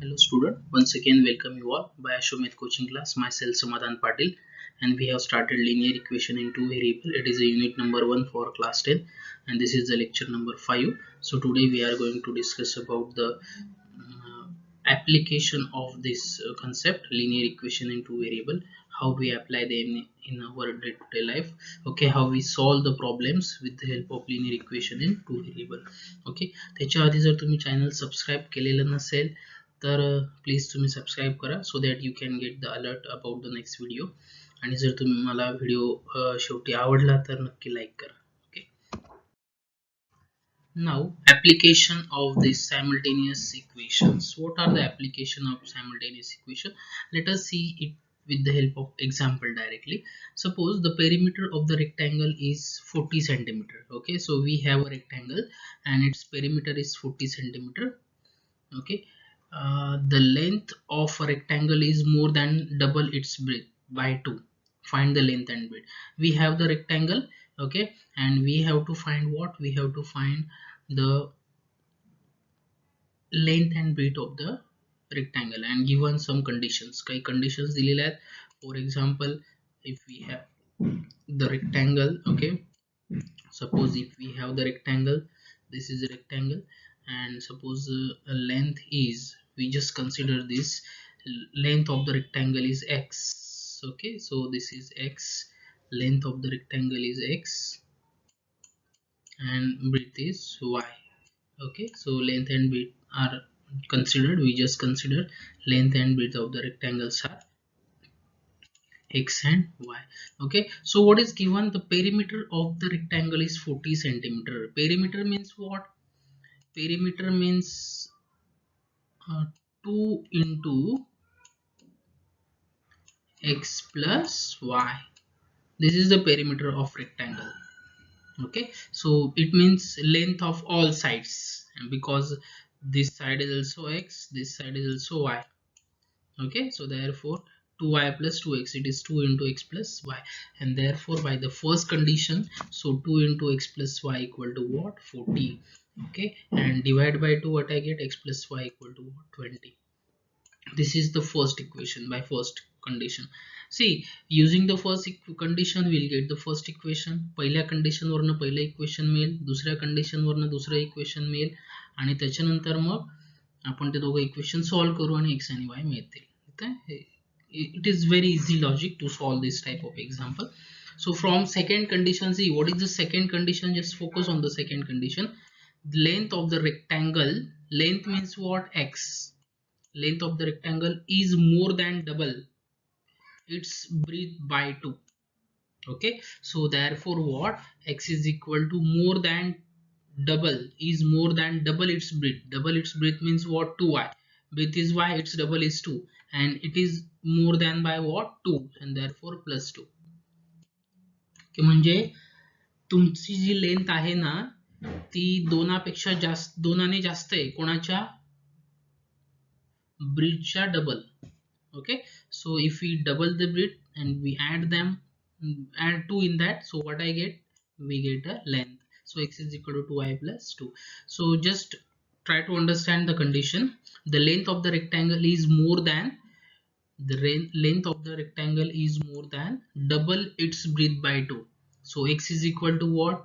Hello student, once again welcome you all by Ashometh coaching class. Myself Samadhan Patil, and we have started linear equation in two variable. It is a unit number 1 for class 10 and this is the lecture number 5. So today we are going to discuss about the application of this concept linear equation in two variable, how we apply them in our day-to-day life. Okay, how we solve the problems with the help of linear equation in two variable. Okay, त्याच्या आधी जर तुम्ही channel subscribe केलेलं नसेल तर please तुम्ही subscribe करा so that you can get the alert about the next video. आणि जर तुम्हाला व्हिडिओ शेवटी आवडला तर नक्की लाईक करा. Now, application of these simultaneous equations. What are the application of simultaneous equation? Let us see it with the help of example directly. Suppose the perimeter of the rectangle is 40 centimeter. Okay, so we have a rectangle and its perimeter is 40 centimeter. Okay, the length of a rectangle is more than double its breadth by 2. Find the length and breadth. We have the rectangle, okay, and we have to find what? We have to find the length and breadth of the rectangle and given some conditions. काही conditions दिलेले आहेत. For example, if we have the rectangle, okay, suppose if we have the rectangle, this is a rectangle, and suppose length is, we just consider this length of the rectangle is x. Okay, so this is x, length of the rectangle is x and breadth is y. Okay, so length and breadth are considered, we just consider length and breadth of the rectangles are x and y. Okay, so what is given? The perimeter of the rectangle is 40 centimeter. Perimeter means what? Perimeter means 2 into x plus y. This is the perimeter of rectangle. Okay, so it means length of all sides, and because this side is also x, this side is also y. Okay, so therefore 2y plus 2x, it is 2 into x plus y, and therefore by the first condition, so 2 into x plus y equal to what? 40. Okay, and divide by 2, what I get? X plus y equal to what? 20. This is the first equation by first condition. See, using the first condition we'll get the first equation. पहिल्या condition वरनं पहिलं equation मिळेल, दुसऱ्या condition वरनं दुसरं equation मिळेल, आणि त्याच्यानंतर मग आपण ते दोघं इक्वेशन सॉल्व करू आणि x आणि y मिळतील. Okay, it is very easy logic to solve this type of example. So from second condition, see what is the second condition? Just focus on the second condition. The length of the rectangle, length means what? X. Length of the rectangle is more than double its breadth by 2. Okay, so therefore what? X is equal to more than double, is more than double its breadth. Double its breadth means what? 2y. Breadth is y, its double is 2, and it is more than by what? 2, and therefore plus 2. की म्हणजे तुमची जी length आहे ना ती दोनापेक्षा जास्त, दोनाने जास्त आहे कोणाच्या? breadthच्या double. Okay, so if we double the breadth and we add them, add 2 in that, so what I get? We get a length. So x is equal to 2y plus 2. So just try to understand the condition. The length of the rectangle is more than, the length of the rectangle is more than double its breadth by 2. So x is equal to what?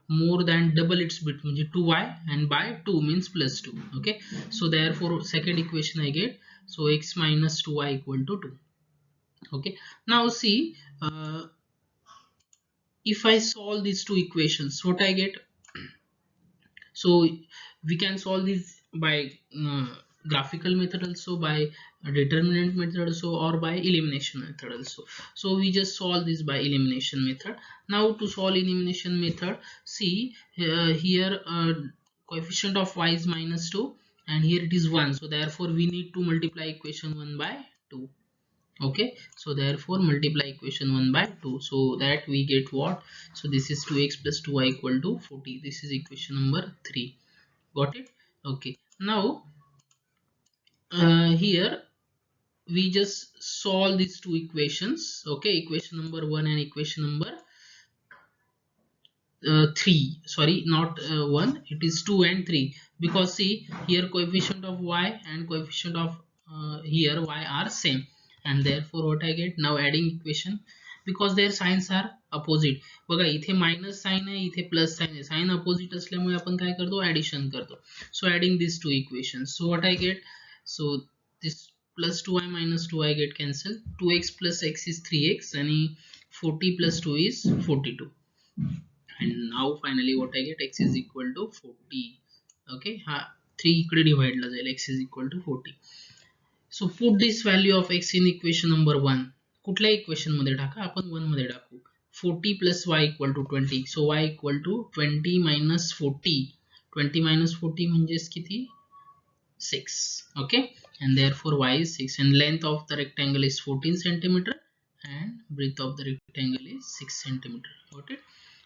More than double its breadth, 2y, and by 2 means plus 2. Okay, so therefore second equation I get, so x minus 2y equal to 2. Okay, now see, if I solve these two equations, what I get? So we can solve this by graphical method also, by determinant method also, or by elimination method also. So we just solve this by elimination method. Now to solve elimination method, see here coefficient of y is minus 2 and here it is 1, so therefore we need to multiply equation 1 by 2. Okay, so therefore multiply equation 1 by 2, so that we get what? So this is 2x plus 2y equal to 40. This is equation number 3. Got it? Okay, now here we just solve these two equations. Okay, equation number 1 and equation number 3, sorry, not 1, it is 2 and 3, because see here coefficient of y and coefficient of here y are same, and therefore what I get now adding equation, because their signs are opposite. बघा इथे minus sign आहे, इथे plus sign आहे, sign opposite असल्यामुळे आपण काय करतो, addition करतो. So adding this two equations, so what I get, so this plus 2y minus 2y get cancelled, 2x plus x is 3x and 40 plus 2 is 42, and now finally what I get, x is equal to 40. Okay, 3 इकडे divide ला जाईल, x is equal to 40. So put this value of x in equation number 1. कुठल्या equation मध्ये टाका, आपण 1 मध्ये टाकू. 40 plus y equal to 20, so y equal to 20 minus 40, 20 minus 40 म्हणजेच किती, 6. Okay, and therefore y is 6, and length of the rectangle is 14 centimeter and breadth of the rectangle is 6 centimeter. Got it?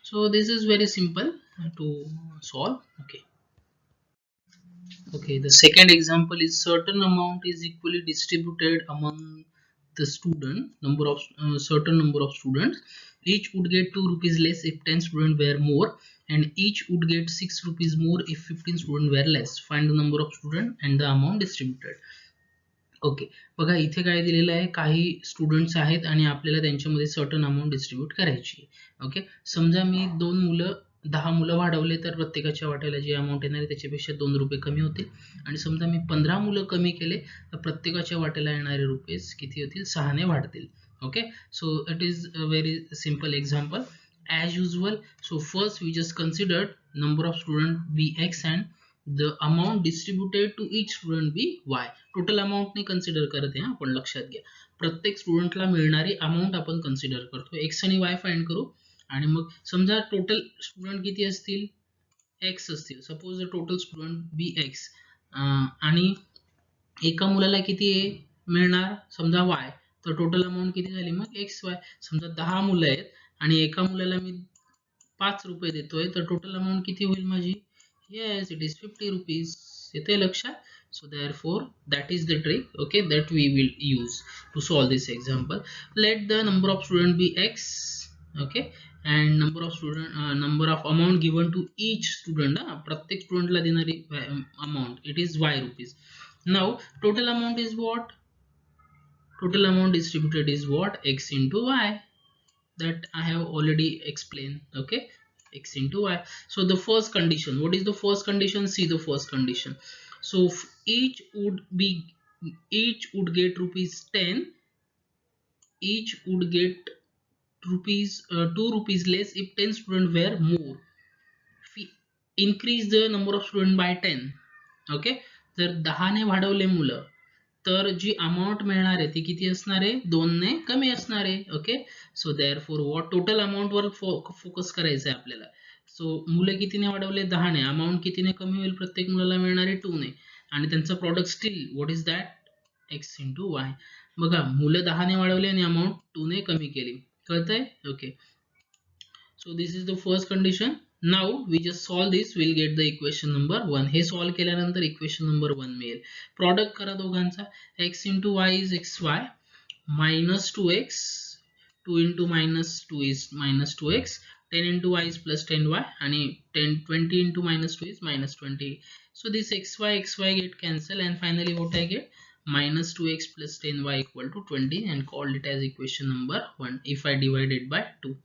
So this is very simple to solve. Okay, the second example is certain amount is equally distributed among the student number of certain number of students. Each would get 2 rupees less if 10 students were more, and each would get 6 rupees more if 15 students were less. Find the number of students and the amount distributed. Okay, बघा इथे काय दिलेलं आहे, काही students आहेत आणि आपल्याला त्यांच्यामध्ये सर्टन अमाऊंट डिस्ट्रीब्यूट करायची. ओके, समजा मी 10 मुलं वाढवले तर प्रत्येकाच्या वाट्याला जी अमाऊंट येणार आहे त्याच्यापेक्षा 2 रुपये कमी होतील, आणि समजा मी 15 मुलं कमी केले तर प्रत्येकाच्या वाट्याला येणारे रुपये किती होतील, 6 ने वाढतील. Okay, so it is a very simple example as usual. So first we just considered number of student be x and the amount distributed to each student be y. Total amount ने consider करत आहे आपण, लक्षात घ्या प्रत्येक स्टुडंटला मिळणारी amount आपण consider करतो. एक्स आणि वाय फाइंड करू, आणि मग समजा टोटल स्टुडंट किती असतील, एक्स असतील. Suppose total student be x, आणि एका मुलाला किती मिळणार समजा वाय, तर टोटल अमाऊंट किती झाली मग एक्स वाय. समजा 10 मुलं आहेत आणि एका मुलाला मी 5 रुपये देतोय, तर टोटल अमाऊंट किती होईल माझी, yes it is 50 rupees. येते लक्षात. So therefore that is the trick, okay, that we will use to solve this example. Let the number of student be x, okay, and number of amount given to each student, प्रत्येक student ला देणारी amount it is y rupees. Now total amount is what, total amount distributed is what, x into y, that I have already explained. Okay, x into y. So the first condition, what is the first condition, see the first condition. So each would get rupees 10, each would get rupees 2 rupees less if 10 students were more. Increase the number of students by 10. Okay, जर 10 ने वाढवले मुलं तर जी amount मिळणार आहे ती किती असणार आहे, 2 ने कमी असणार आहे. Okay, so therefore what, total amount were focus करायचं आहे आपल्याला. सो मुलं कितीने वाढवले, 10 ने, अमाऊंट कितीने कमी होईल, प्रत्येक मुलाला मिळणारे 2 ने, आणि त्यांचं product still what is that, x into y. बघा मुलं 10 ने वाढवले आणि अमाऊंट 2 ने कमी केली, कळतंय. Okay, so this is the first condition. Now we just solve this, we'll get the equation number 1. हे solve केल्यानंतर equation number 1 मिळेल. Product करा दोघांचा, x into y is xy minus 2x, 2 into minus 2 is minus 2x, 10 into y is plus 10y, आणि 20 into minus 2 is minus 20. So this xy get cancelled, and finally what I get, minus 2x plus 10y equal to 20, and called it as equation number 1 if I divide it by 2.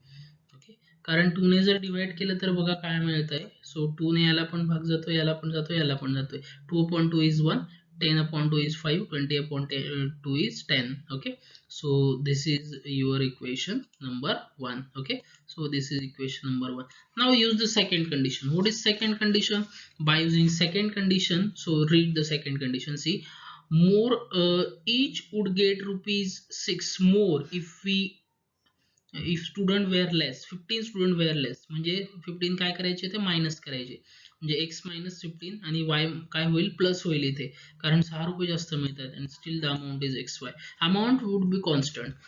कारण 2 ने जर divide केलं तर बघा काय मिळतंय. सो 2 ने याला पण भाग जातो, याला पण जातो, याला पण जातोय. 2/2 is 1, 10/2 is 5, 20/2 is 10. Okay, so this is your equation number 1. Okay, so this is equation number 1. Now use the second condition. What is second condition? By using second condition, so read the second condition. See, more each would get rupees 6 more if student were less, 15 student were less, म्हणजे 15 काय करायचे ते minus करायचे, म्हणजे x minus 15 आणि y काय होईल, plus होईल इथे, कारण 6 रुपये जास्त मिळतात, and still the amount is xy. Amount would be constant,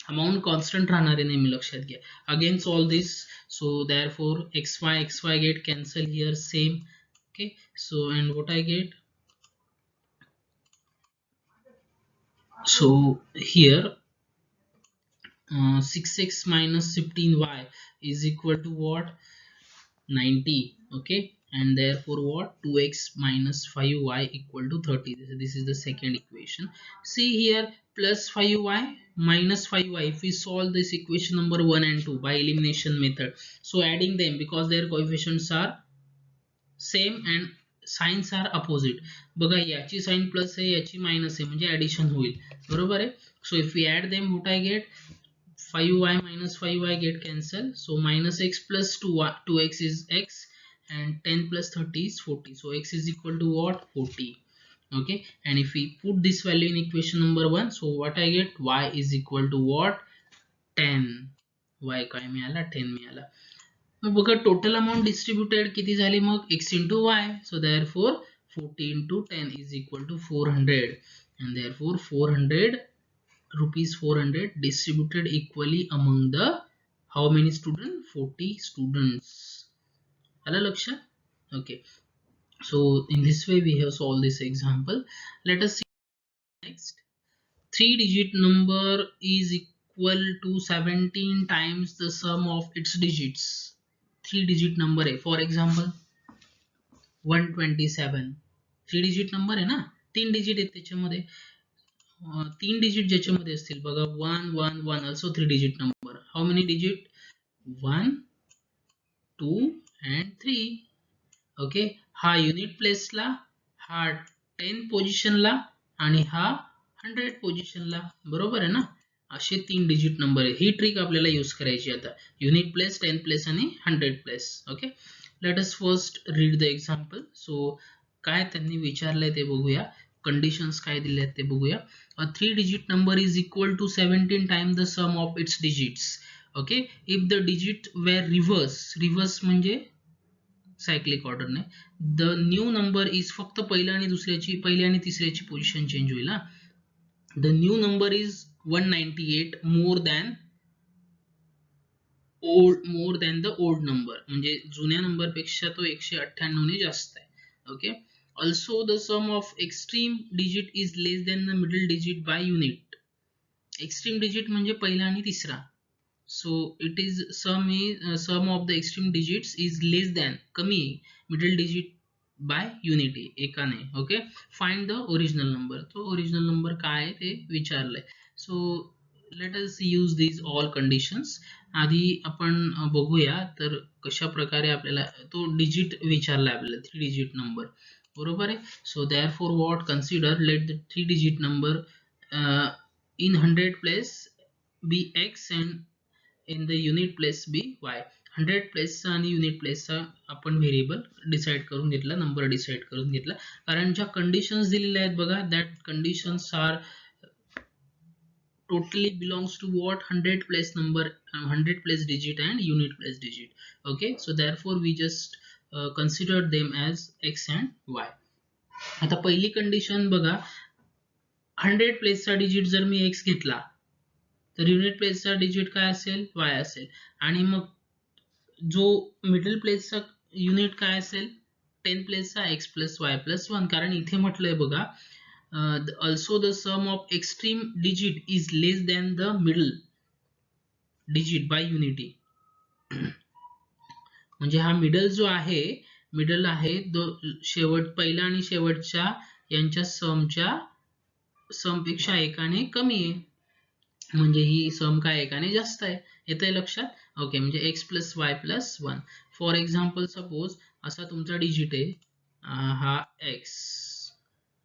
amount constant राहणार आहे नेहमी, लक्षात घ्या. Again solve this, so therefore xy get cancel here same. Okay, so and what I get, so here 6x minus 15y is equal to what, 90. Okay, and therefore what, 2x minus 5y equal to 30. This is the second equation. See here, plus 5y minus 5y, if we solve this equation number 1 and 2 by elimination method, so adding them because their coefficients are same and signs are opposite. बघा याची sign plus आहे याची minus आहे म्हणजे addition होईल, बरोबर आहे. So if we add them what I get, 5y minus 5y get cancel, so minus x plus 2x is x, and 10 plus 30 is 40, so x is equal to what, 40. Okay, and if we put this value in equation number 1, so what I get, y is equal to what, 10. y काय मिळाला, 10 मिळाला. मग बघा total amount distributed किती झाली मग, x into y, so therefore 40 into 10 is equal to 400, and therefore 400 rupees 400 distributed equally among the how many students, 40 students. आलं लक्षात. Okay, so in this way we have solved this example. Let us see next. 3-digit number is equal to 17 times the sum of its digits. 3-digit number है, for example 127. 3-digit number है ना, 3 digit आहेत त्याच्यामध्ये, 3 digit ज्याच्यामध्ये असतील बघा, 1 1 1 also 3-digit number. How many digit, 1 2 and 3. Okay, हा unit प्लेसला, हा 10 पोझिशनला आणि हा 100 पोझिशनला, बरोबर आहे ना. असे 3 डिजिट नंबर आहे. ही ट्रिक आपल्याला यूज करायची आता, युनिट प्लेस, 10 प्लेस आणि 100 place. Okay, let us first read the example. So काय त्यांनी विचारलंय ते बघूया, कंडिशन्स काय दिले आहेत ते बघूया. A 3-digit number is equal to 17 time the sum of its digits. Okay, if the digit were reverse म्हणजे सायक्लिक ऑर्डरने, द न्यू नंबर इज, फक्त पहिल्या आणि दुसऱ्याची, पहिल्या आणि तिसऱ्याची पोझिशन चेंज होईल. The new number is 198 more than the old number, म्हणजे जुन्या नंबर पेक्षा तो 198 ने जास्त आहे. Okay, also the sum of extreme digit is less than the middle digit bye unit. Extreme digit म्हणजे पहिला आणि तिसरा, so it is sum of the extreme digits is less than, कमी middle digit by unity एकाने. Okay, find the original number. तो original number काय आहे ते विचारलंय. So let us use these all conditions. आधी आपण बघूया तर कशा प्रकारे आपल्याला तो डिजिट विचारलाय आपल्याला, 3-digit नंबर, बरोबर आहे. So therefore what, consider let the 3-digit number in 100 place be x and in the unit place be y. 100 प्लेसचा आणि युनिट प्लेसचा आपण व्हेरिएबल डिसाइड करून घेतला, नंबर डिसाइड करून घेतला, कारण ज्या कंडिशन्स दिलेल्या आहेत बघा, that conditions are totally belongs to what, 100 place number, 100 place digit and unit place digit. Okay, so therefore we just consider them as x and y. आता पहिली कंडिशन बघा, 100 प्लेसचा डिजिट जर मी x घेतला तर युनिट प्लेसचा डिजिट काय असेल, y असेल, आणि मग जो मिडल प्लेसचा युनिट काय असेल, 10 प्लेसचा x प्लस y प्लस 1, कारण इथे म्हटलंय बघा, also the sum of extreme digit is less than the middle digit by unity. म्हणजे हा मिडल जो आहे, मिडल आहे तो शेवट, पहिला आणि शेवटच्या यांच्या सम पेक्षा एकाने कमी आहे, म्हणजे ही सम काय एकाने जास्त आहे. येतंय लक्षात. ओके, म्हणजे x plus y plus 1. For example suppose असा तुमचा डिजिट आहे, हा x,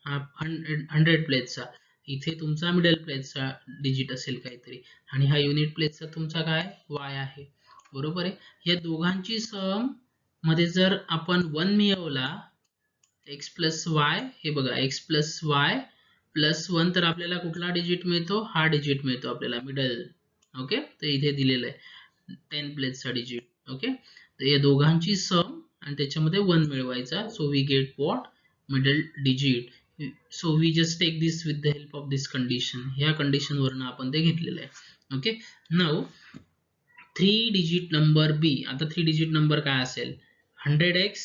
हा 100 प्लेसचा, इथे तुमचा मिडल प्लेसचा डिजिट असेल काहीतरी, आणि हा युनिट प्लेसचा तुमचा काय, y आहे, बरोबर आहे. या दोघांची सम मध्ये जर आपण 1 मिळवला, x प्लस वाय, हे बघा x प्लस वाय प्लस 1, तर आपल्याला कुठला डिजिट मिळतो, हा डिजिट मिळतो आपल्याला, मिडल. ओके, तर इथे दिलेलं आहे 10 प्लेसचा डिजिट. ओके, तर या दोघांची सम आणि त्याच्यामध्ये 1 मिळवायचा, so we get what, middle digit. So we just take this with the help of this condition, ह्या कंडिशन वरून आपण ते घेतलेलं आहे. Okay, now 3-digit number be. आता 3-digit नंबर काय असेल, 100x,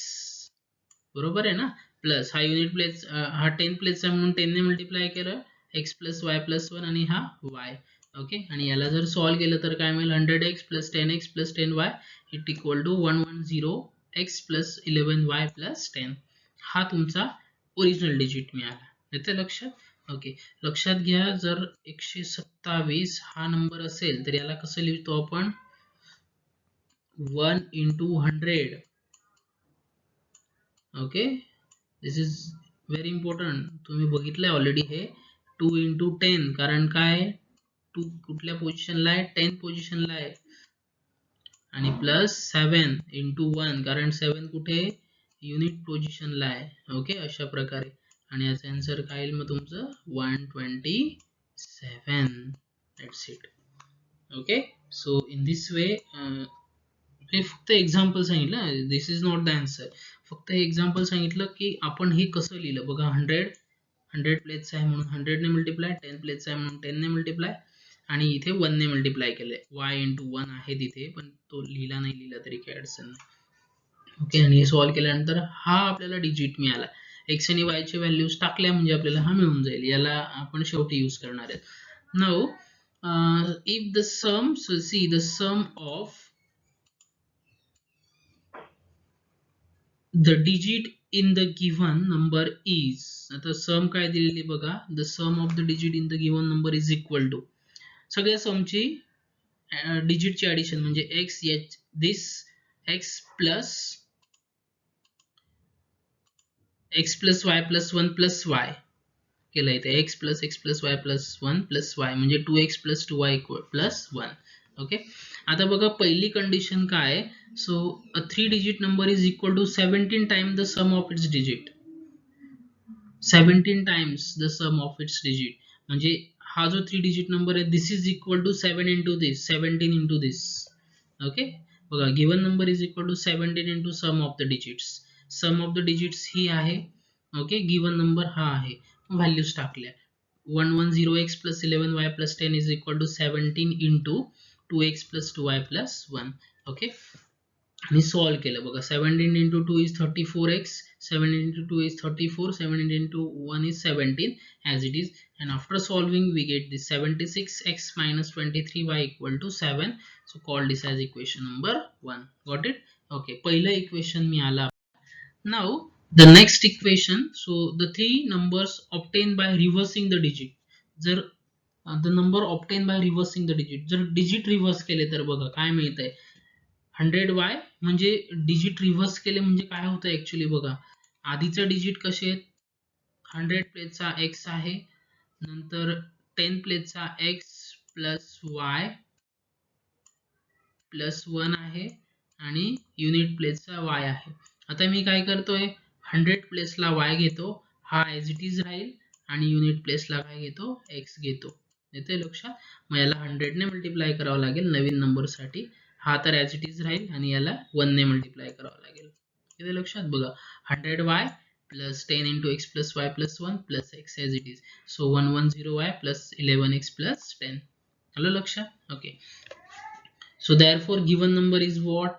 बरोबर आहे ना, प्लस हा युनिट प्लेस, हा 10 प्लेसचा म्हणून 10 ने मल्टिप्लाय केलं, x प्लस वाय प्लस 1 आणि हा y. ओके, आणि याला जर सॉल्व केलं तर काय मिळेल, 100x plus 10x plus 10y it equal to 110 x plus 11y plus 10 हा तुमचा ओरिजिनल डिजिट मिळाला. येते लक्षात? ओके, लक्षात घ्या, जर 127 हा नंबर असेल तर याला कसं लिहितो आपण? 1 into 100. Okay, this is very important. तुम्ही बघितलंय ऑलरेडी हे 2 into 10, कारण काय 2 कुठल्या पोझिशनला आहे? 10 पोझिशनला आहे. आणि प्लस 7 into 1, कारण 7 कुठे? युनिट पोझिशनला आहे. ओके, अशा प्रकारे. आणि याचा आन्सर काय येईल मग तुमचं? 127. That's it. Okay, so in this way, हे फक्त एक्झाम्पल सांगितलं, this is not the answer. फक्त हे एक्झाम्पल सांगितलं की आपण हे कसं लिहिलं. बघा, 100 प्लेट्स आहे म्हणून 100 ने मल्टिप्लाय, 10 प्लेट्स आहे म्हणून 10 ने मल्टिप्लाय, आणि इथे 1 ने मल्टिप्लाय केलंय. y into 1 आहे तिथे, पण तो लिहिला नाही लिहिला तरी काही अडचण नाही. ओके, आणि हे सॉल्व्ह केल्यानंतर हा आपल्याला डिजिट मिळाला. x आणि y चे व्हॅल्यूज टाकल्या म्हणजे आपल्याला हा मिळून जाईल. याला आपण शेवटी यूज करणार आहेत. Now if the sum, see the sum of the digit in the given number is, आता सम काय दिलेली बघा, the sum of the digit in the given number is equal to, सगळ्या समची डिजिटची ऍडिशन म्हणजे x, this x plus y plus 1 plus y केलं इथे, x plus y plus 1 plus y म्हणजे 2x plus 2y plus 1. Okay, आता बघा पहिली condition काय? So a 3 digit number is equal to 17 time the sum of its digit. 17 times the sum of its digit म्हणजे हा जो 3 digit number आहे, this is equal to 7 into this, 17 into this. Okay, बघा, given number is equal to 17 into sum of the digits. Sum of the digits ही आहे. Okay, given number हा आहे. Values टाकल्या. 110x plus 11y plus 10 is equal to 17 into 2x plus 2y plus 1. Okay, आणि solve केलं. बघा, 17 into 2 is 34x, 17 into 2 is 34, 17 into 1 is 17 as it is, and after solving we get this 76x minus 23y equal to 7. So call this as equation number 1. Got it? Okay, पहिलं equation मिळालं. Now the next equation, so the three numbers obtained by reversing the digit. जर the number obtained by reversing the digit, जर digit reverse केले तर बघा काय मिळतंय. 100y म्हणजे डिजिट रिव्हर्स केले म्हणजे काय होतं ऍक्च्युली बघा, आधीचं डिजिट कसे आहेत, 100 प्लेसचा x आहे, नंतर 10 प्लेसचा x प्लस y प्लस 1 आहे, आणि युनिट प्लेसचा y आहे. आता मी काय करतोय, 100 प्लेसला y घेतो, हा ऍज इट इज राहील, आणि युनिट प्लेसला काय घेतो, x घेतो. येते लक्षात? मग याला 100 ने मल्टिप्लाय करावं लागेल नवीन नंबर साठी, हा तर ऍज इट इज राहील, आणि याला 1 ने मल्टिप्लाय करावं लागेल. येते लक्षात? बघा, 100y plus 10 into x plus y plus 1 plus x as it is. So 110y plus 11x plus 10. आलं लक्षात? Okay. So therefore given number is what?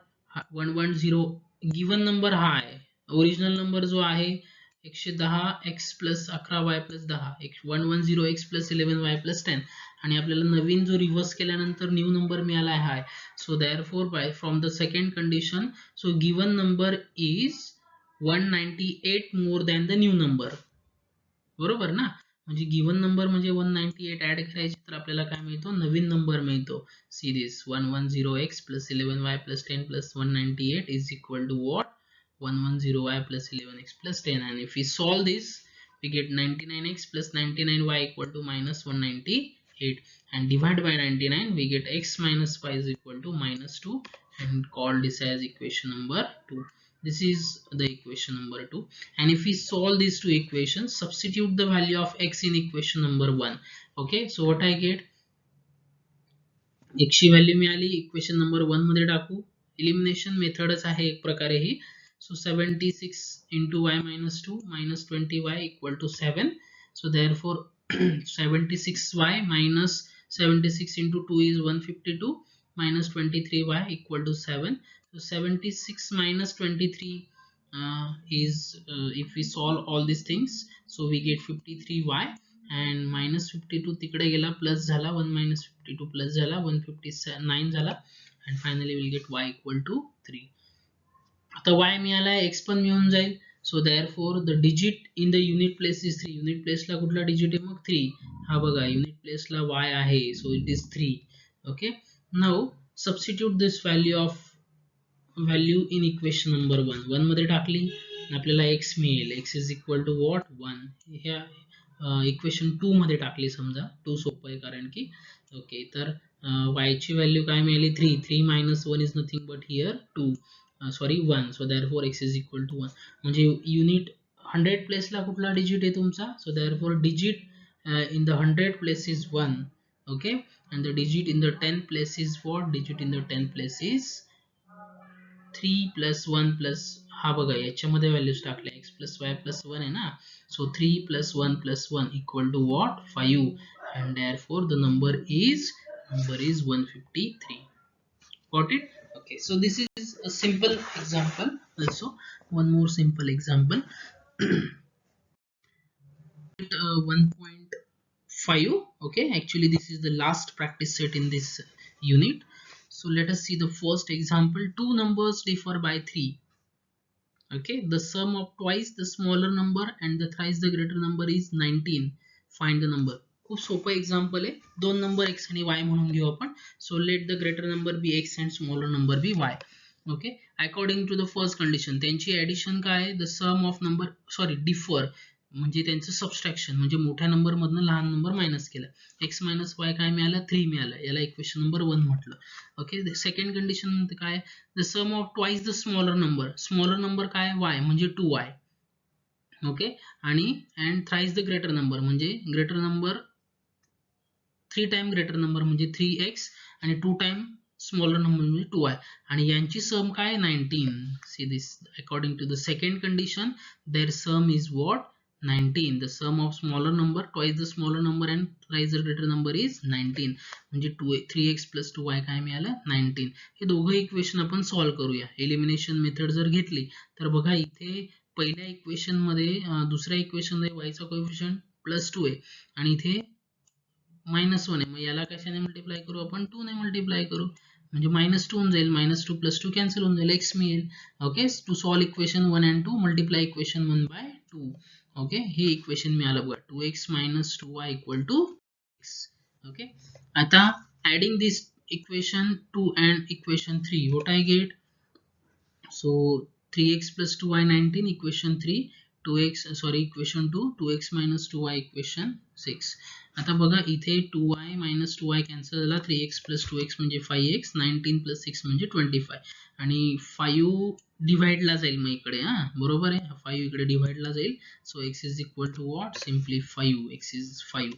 110. Given number हा आहे. ओरिजिनल नंबर जो आहे 110x plus 11y plus 10, 110x plus 11y plus 10, आणि आपल्याला नवीन जो reverse केल्यानंतर न्यू नंबर मिळाला आहे. सो therefore by from the second condition, so given number is 198 more than the new number. बरोबर ना? म्हणजे गिवन नंबर म्हणजे 198 ऍड करायची तर आपल्याला काय मिळतो, नवीन नंबर मिळतो. See this 110x plus 11y plus 10 plus 198 is equal to what? 110y plus 11x plus 10, and if we solve this we get 99x plus 99y equal to minus 198, and divide by 99 we get x minus y is equal to minus 2, and call this as equation number 2. This is the equation number 2, and if we solve these two equations, substitute the value of x in equation number 1. Okay, so what I get, x ची value मिळाली, equation number 1 मध्ये टाकू. Elimination मेथडच आहे एक प्रकारे ही. सो 76 into y minus 2 minus 20y equal to 7. So therefore 76y minus 76 into 2 is 152 minus 23y equal to 7. So 76 minus 23 is, if we solve all these things, so we get 53y, and minus 52 तिकडे गेला, plus झाला, 1 minus 52 plus झाला, 159 झाला, and finally we'll get y equal to 3. आता y मिळाला, x पण मिळून जाईल. So therefore the digit in the unit place is 3. Unit प्लेसला कुठला डिजिट आहे मग 3. हा बघा युनिट प्लेसला y आहे, so it is 3. Okay, now substitute this value in equation number 1 मध्ये टाकली, आपल्याला x मिळेल. x is equal to what 1. ह्या इक्वेशन 2 मध्ये टाकली, समजा 2 सोपं आहे कारण की. ओके, तर y ची व्हॅल्यू काय मिळाली 3. 3 minus 1 is nothing but here 2, sorry 1. So therefore x is equal to 1. म्हणजे युनिट 100 प्लेसला कुठला डिजिट आहे तुमचा, so therefore digit in the 100 place is 1. Okay, and the digit in the 10 place is what? Digit in the 10 place is 3 plus 1 plus, हा बघा याच्यामध्ये values टाकल्या, x plus y plus 1 आहे ना. सो 3 plus 1 plus 1 equal to what? 5, and therefore the number is 153. Got it? Okay, so this is a simple example. Also one more simple example. 1.5. Okay, actually this is the last practice set in this unit. So let us see the first example. Two numbers differ by 3. Okay, the sum of twice the smaller number and the thrice the greater number is 19. Find the number. खूप सोपं example आहे. दोन number x आणि y म्हणून घेऊ आपण. So let the greater number be x and smaller number be y. Okay, according to the first condition त्यांची addition काय आहे, the sum of number, sorry differ म्हणजे त्यांचं सबस्ट्रॅक्शन, म्हणजे मोठ्या नंबर मधनं लहान नंबर मायनस केला. x मायनस वाय काय मिळालं, 3 मिळालं. याला इक्वेशन नंबर 1 म्हटलं. ओके, सेकंड कंडिशन काय, the sum of twice the smaller number. Smaller number काय, y म्हणजे 2y. ओके, आणि and thrice the greater number म्हणजे greater number 3 time greater number म्हणजे 3x आणि 2 टाइम स्मॉलर नंबर म्हणजे 2y, आणि यांची सम काय 19. See this, according to the second condition their sum is what 19. The sum of smaller number twice the smaller number and thrice the greater number is 19. म्हणजे 3x plus 2y काय मिळालं 19. हे दोघं equation आपण solve करूया. Elimination method जर घेतली तर बघा इथे पहिल्या इक्वेशन मध्ये, दुसऱ्या इक्वेशन मध्ये y चा कोएफिशियंट +2 आहे आणि इथे -1 आहे. मग याला कशाने मल्टिप्लाय करू आपण, 2 ने मल्टिप्लाय करू, म्हणजे -2 होऊन जाईल. -2 + 2 कॅन्सल होऊन जाईल, x मिळेल. Okay, to solve equation 1 and 2 multiply equation 1/2. Okay, हे इक्वेशन मिळालं बघा, 2x - 2y = x. ओके, आता adding this equation 2 and equation 3, what I get? So 3x + 2y 19, equation 3, 2x, sorry equation 2, 2x - 2y equation 6. आता बघा इथे 2y - 2y cancel झाला, 3x + 2x म्हणजे 5x, 19 + 6 म्हणजे 25, आणि 5 डिवाइडला जाईल मग इकडे, हा बरोबर आहे, 5 इकडे डिवाइडला जाईल. So x is equal to what, simply 5, x is 5.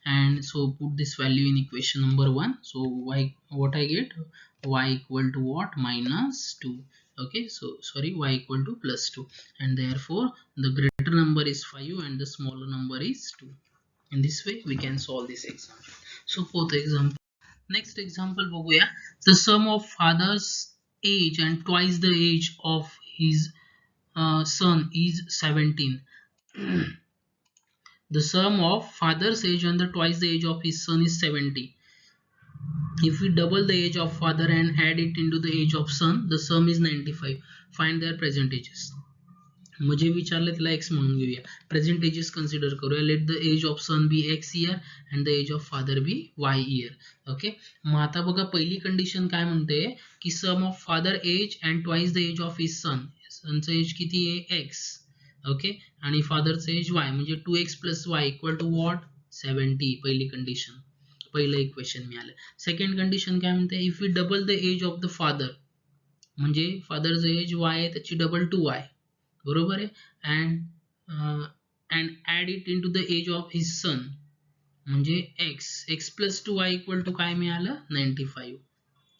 And so put this value in equation number 1. So y, what I get, y equal to what, -2. Okay, so sorry, y equal to +2, and therefore the greater number is 5 and the smaller number is 2. In this way we can solve this example. So fourth example, next example बघूया. The sum of father's age and twice the age of his son is 17. The sum of father's age and the twice the age of his son is 70. If we double the age of father and add it into the age of son, the sum is 95. Find their present ages. म्हणजे विचारले त्याला x म्हणून घेऊया, present ages consider करूया. Let the age of son be x year and the age of father be y year. Okay, मग आता बघा पहिली कंडिशन काय म्हणते की sum of father age and twice the age of his son. सनचं age किती आहे x. ओके, आणि फादरचं एज y, म्हणजे 2x + y = व्हॉट 70. पहिली कंडिशन, पहिलं इक्वेशन मिळालं. सेकंड कंडिशन काय म्हणते, if we double the age of the father, म्हणजे फादरचं एज y आहे त्याची डबल 2y, बरोबर आहे, and add it into the age of his son म्हणजे x + 2y = काय मिळालं 95.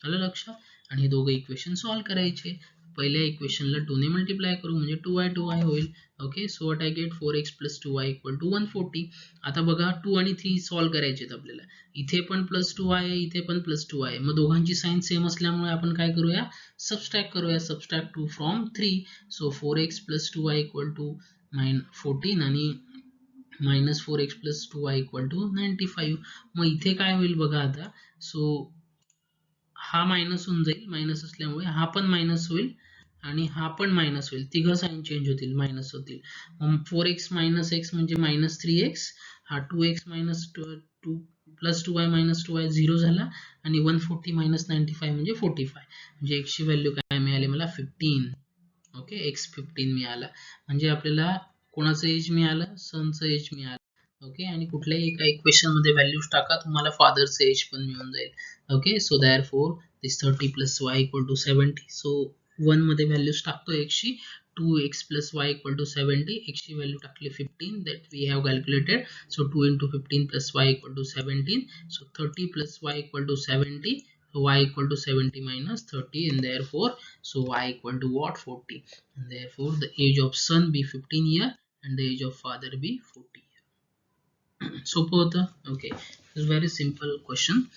आलं लक्षात. आणि हे दोघं इक्वेशन सॉल्व्ह करायचे. पहिल्या इक्वेशनला 2 ने मल्टिप्लाय करू म्हणजे 2y होईल. Okay, so what I gate, 4x + 2y = 140. आता बघा 2 आणि 3 सॉल्व्ह करायचे आहेत आपल्याला. इथे पण +2y आहे, इथे पण +2y आहे. मग दोघांची साइन सेम असल्यामुळे आपण काय करूया, सबस्ट्रॅक्ट करूया. Subtract 2 from 3. So 4x + 2y = 14 आणि -4x + 2y = 95. मग इथे काय होईल बघा आता. सो हा मायनस होऊन जाईल, मायनस असल्यामुळे हा पण मायनस होईल, आणि हा पण मायनस होईल, तिघ साईन चेंज होतील, मायनस होतील. 4x मायनस एक्स म्हणजे मायनस 3x, हा 2x minus 2 plus 2y minus 2y 0 झाला, आणि 140 मायनस 95 म्हणजे 45, म्हणजे x ची व्हॅल्यू काय मिळाली मला 15. ओके, x15 मिळाला. म्हणजे आपल्याला कोणाचं एज मिळालं, सनचं एज मिळालं. ओके, आणि कुठल्याही एका इक्वेशन मध्ये व्हॅल्यूज टाका, तुम्हाला फादरचं एज पण मिळून जाईल. Okay, so therefore this 30 plus y equal to 70. So 1 मध्ये व्हॅल्यूज टाकतो एक्सची, 2x plus y equal to 70, x ची व्हॅल्यू टाकली 15 that we have calculated. So 2 into 15 plus y equal to 17. So 30 plus y equal to 70. So y equal to 70 minus 30, and therefore so y equal to what, 40, and therefore the age of son be 15 year and the age of father be 40 year. So both, okay, it's very simple question.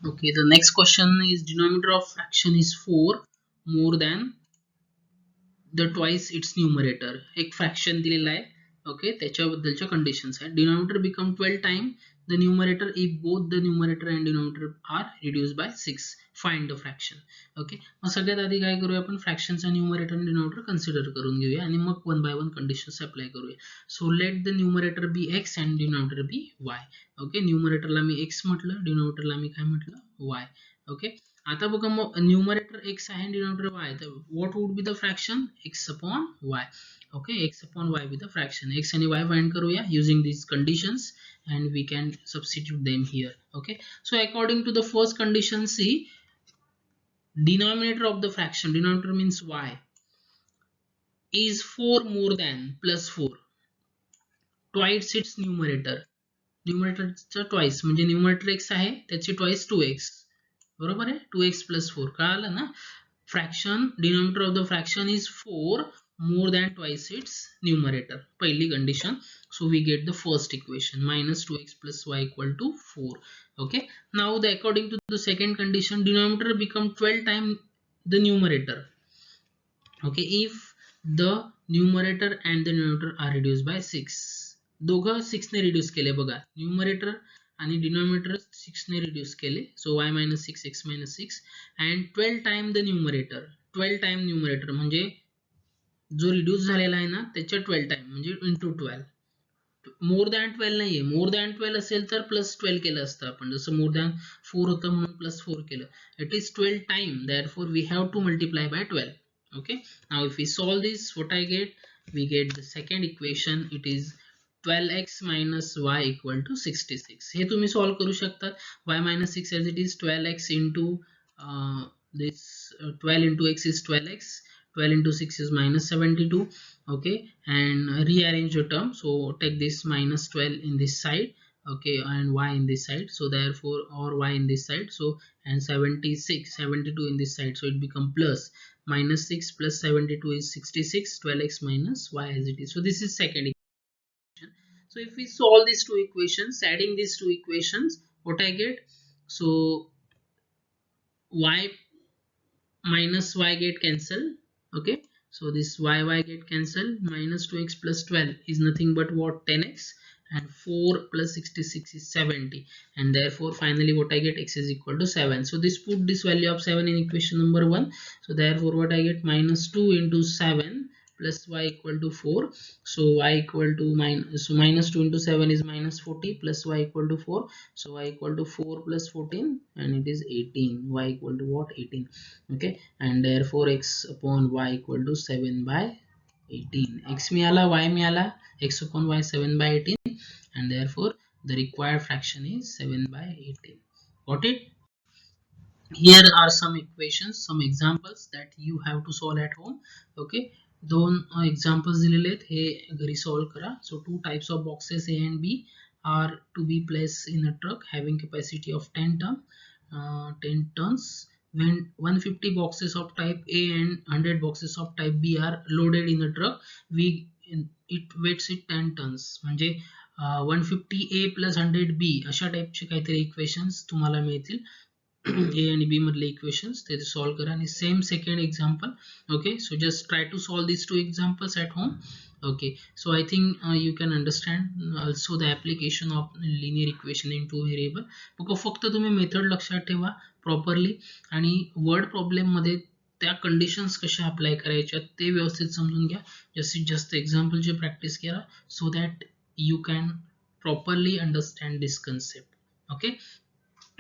Okay, the next question is denominator of fraction is 4 more than the twice its numerator. एक fraction दिलेला आहे. Okay, त्याच्याबद्दलच्या conditions आहेत. Denominator become 12 time the numerator if both the numerator and denominator are reduce by 6. Find the fraction. Okay, मग सगळ्यात आधी काय करूया आपण, फ्रॅक्शनचा न्यूमरेटर आणि डिनॉमिनेटर कन्सिडर करून घेऊया आणि मग 1 बाय 1 कंडिशन्स अप्लाय करूया. So let the numerator be x and denominator be y. Okay, न्यूमरेटरला मी एक्स म्हटलं, डिनॉमिनेटरला मी काय म्हटलं, वाय. ओके, आता बघा, मग न्यूमरेटर x आहे, डिनॉमिनेटर y, तर what would be the fraction, x upon y. Okay, x upon y be the fraction. x आणि y फाइंड करूया using these conditions and we can substitute them here. Okay, so according to the first condition, see, denominator of the fraction, denominator means y, is 4 more than plus 4 twice its numerator. न्यूमरेटरचा twice म्हणजे numerator x आहे, त्याची twice 2x. बरोबर आहे, 2x plus 4. कळालं ना, fraction, denominator of the fraction is 4 more than twice its numerator. पहिली condition. So we get the first equation, minus 2x plus y equal to 4. Okay, now the according to the second condition, denominator become 12 times the numerator. Okay, if the numerator and the denominator are reduced by 6. दोघं 6 ने reduce केले बघा, numerator आणि denominator 6 ने reduce केले. सो y minus 6 x minus 6 and 12 time the numerator. 12 time numerator म्हणजे जो reduce झालेला आहे ना, त्याच्या 12 टाइम म्हणजे इंटू 12. मोर दॅन 12 नाहीये, मोर दॅन 12 असेल तर प्लस 12 केलं असतं आपण, जसं मोर दॅन 4 होतं म्हणून प्लस 4 केलं. It is 12 time, therefore we have to multiply by 12. Okay, now if we solve this, what I get, we get the second equation, it is 12x minus y equal to 66. हे तुम्ही solve करू शकतात. y minus 6 as it is 12x into this 12 into x is 12x, 12 into 6 is minus 72. Okay, and rearrange your term. So take this minus 12 in this side, okay, and y in this side, so therefore, or y in this side, so, and 76 72 in this side, so it become plus minus 6 plus 72 is 66, 12x minus y as it is. So this is second equation. So if we solve these two equations, adding these two equations, what I get, so y minus y get cancelled. Okay, so this y get cancelled, minus 2x plus 12 is nothing but what, 10x, and 4 plus 66 is 70, and therefore finally what I get, x is equal to 7. So this put this value of 7 in equation number 1. So therefore what I get, minus 2 into 7 plus y equal to 4. So y equal to minus 2 into 7 is minus 40, plus y equal to 4. So y equal to 4 plus 14, and it is 18. Y equal to what, 18. Okay, and therefore x upon y equal to 7 by 18. X मिळाला, y मिळाला, x upon y 7 by 18, and therefore the required fraction is 7 by 18. Got it? Here are some equations, some examples that you have to solve at home. Okay, दोन examples दिलेले आहेत, हे घरी solve करा. So two types of boxes A and B are to be placed in a truck having capacity of 10 tons. When 150 boxes of type A and 100 boxes of type B are loaded in a truck, it weighs it 10 tons. म्हणजे 150A plus 100B अशा टाइपचे काहीतरी equations तुम्हाला मिळतील. A and B मधले equations ते solve करा. आणि same second example. Okay, so just try to solve these two examples at home. Okay, so I think you can understand also the application of linear equation in two variable. फक्त तुम्ही method लक्षात ठेवा properly, आणि word problem मध्ये त्या conditions कशा apply करायच्या ते व्यवस्थित समजून घ्या. जास्तीत जास्त एक्झाम्पलची प्रॅक्टिस करा so that you can properly understand this concept. Okay,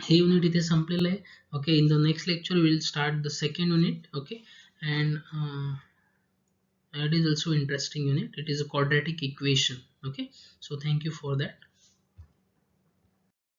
हे युनिट इथे संपलेलं आहे. Okay, in the next lecture will start the second unit. Okay, and it is also interesting unit. It is a quadratic equation. Okay, so thank you for that.